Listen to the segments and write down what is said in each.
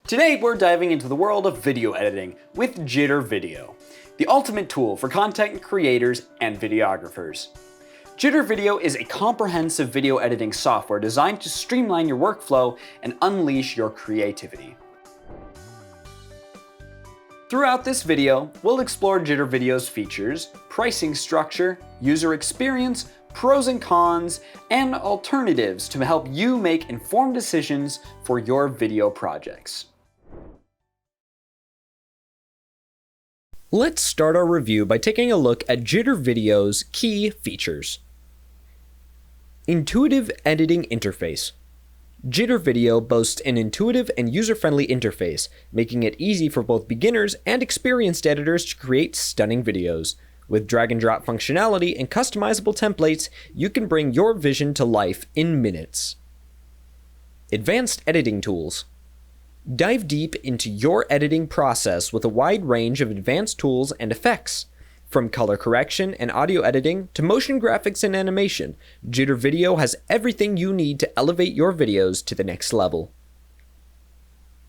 Today we're diving into the world of video editing with jitter.video, the ultimate tool for content creators and videographers. Jitter.video is a comprehensive video editing software designed to streamline your workflow and unleash your creativity. Throughout this video, we'll explore jitter.video's features, pricing structure, user experience, pros and cons, and alternatives to help you make informed decisions for your video projects. Let's start our review by taking a look at jitter.video's key features. Intuitive editing interface. Jitter.video boasts an intuitive and user-friendly interface, making it easy for both beginners and experienced editors to create stunning videos. With drag-and-drop functionality and customizable templates, you can bring your vision to life in minutes. Advanced editing tools. Dive deep into your editing process with a wide range of advanced tools and effects. From color correction and audio editing to motion graphics and animation, jitter.video has everything you need to elevate your videos to the next level.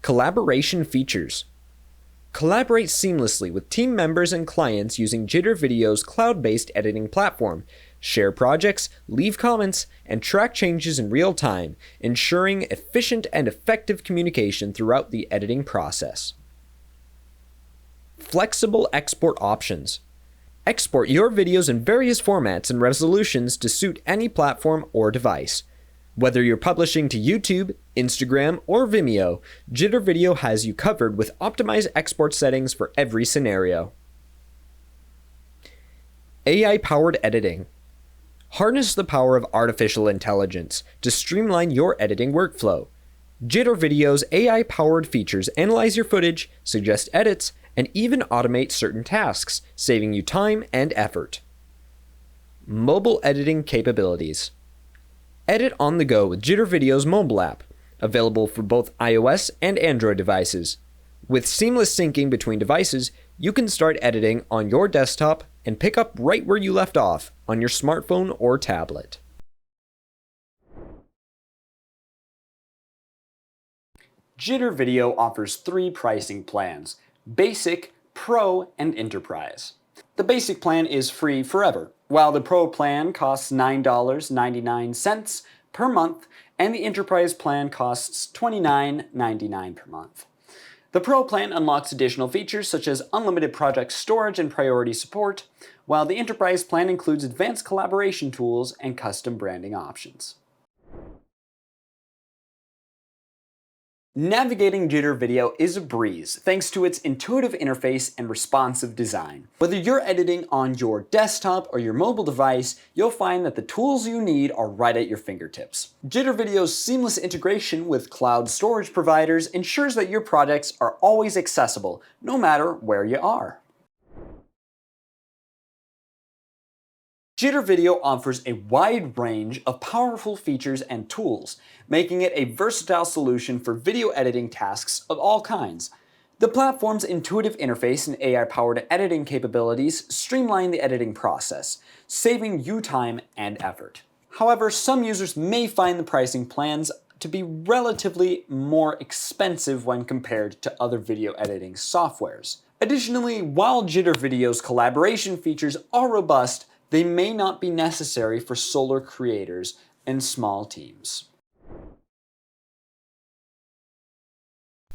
Collaboration features. Collaborate seamlessly with team members and clients using jitter.video's cloud-based editing platform. Share projects, leave comments, and track changes in real time, ensuring efficient and effective communication throughout the editing process. Flexible export options. Export your videos in various formats and resolutions to suit any platform or device. Whether you're publishing to YouTube, Instagram, or Vimeo, jitter.video has you covered with optimized export settings for every scenario. AI-powered editing. Harness the power of artificial intelligence to streamline your editing workflow. Jitter.video's AI-powered features analyze your footage, suggest edits, and even automate certain tasks, saving you time and effort. Mobile editing capabilities. Edit on the go with jitter.video's mobile app, available for both iOS and Android devices. With seamless syncing between devices, you can start editing on your desktop and pick up right where you left off on your smartphone or tablet. Jitter.video offers 3 pricing plans: Basic, Pro, and Enterprise. The Basic plan is free forever, while the Pro plan costs $9.99 per month, and the Enterprise plan costs $29.99 per month. The Pro plan unlocks additional features such as unlimited project storage and priority support, while the Enterprise plan includes advanced collaboration tools and custom branding options. Navigating jitter.video is a breeze thanks to its intuitive interface and responsive design. Whether you're editing on your desktop or your mobile device, you'll find that the tools you need are right at your fingertips. Jitter.video's seamless integration with cloud storage providers ensures that your projects are always accessible, no matter where you are. Jitter.video offers a wide range of powerful features and tools, making it a versatile solution for video editing tasks of all kinds. The platform's intuitive interface and AI-powered editing capabilities streamline the editing process, saving you time and effort. However, some users may find the pricing plans to be relatively more expensive when compared to other video editing softwares. Additionally, while jitter.video's collaboration features are robust, they may not be necessary for solo creators and small teams.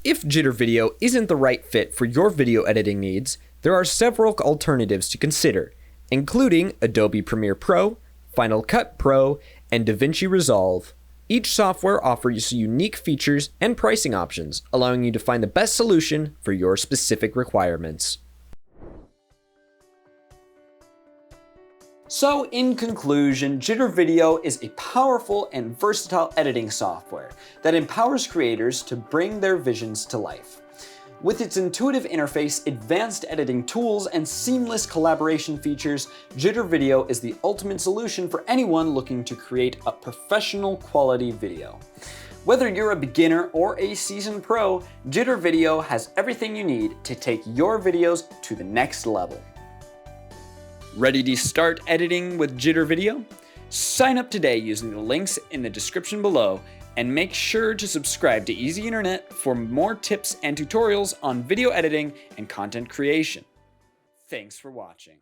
If jitter.video isn't the right fit for your video editing needs, there are several alternatives to consider, including Adobe Premiere Pro, Final Cut Pro, and DaVinci Resolve. Each software offers unique features and pricing options, allowing you to find the best solution for your specific requirements. So in conclusion, jitter.video is a powerful and versatile editing software that empowers creators to bring their visions to life. With its intuitive interface, advanced editing tools, and seamless collaboration features, jitter.video is the ultimate solution for anyone looking to create a professional quality video. Whether you're a beginner or a seasoned pro, jitter.video has everything you need to take your videos to the next level. Ready to start editing with jitter.video? Sign up today using the links in the description below And make sure to subscribe to Easy Internet for more tips and tutorials on video editing and content creation. Thanks for watching.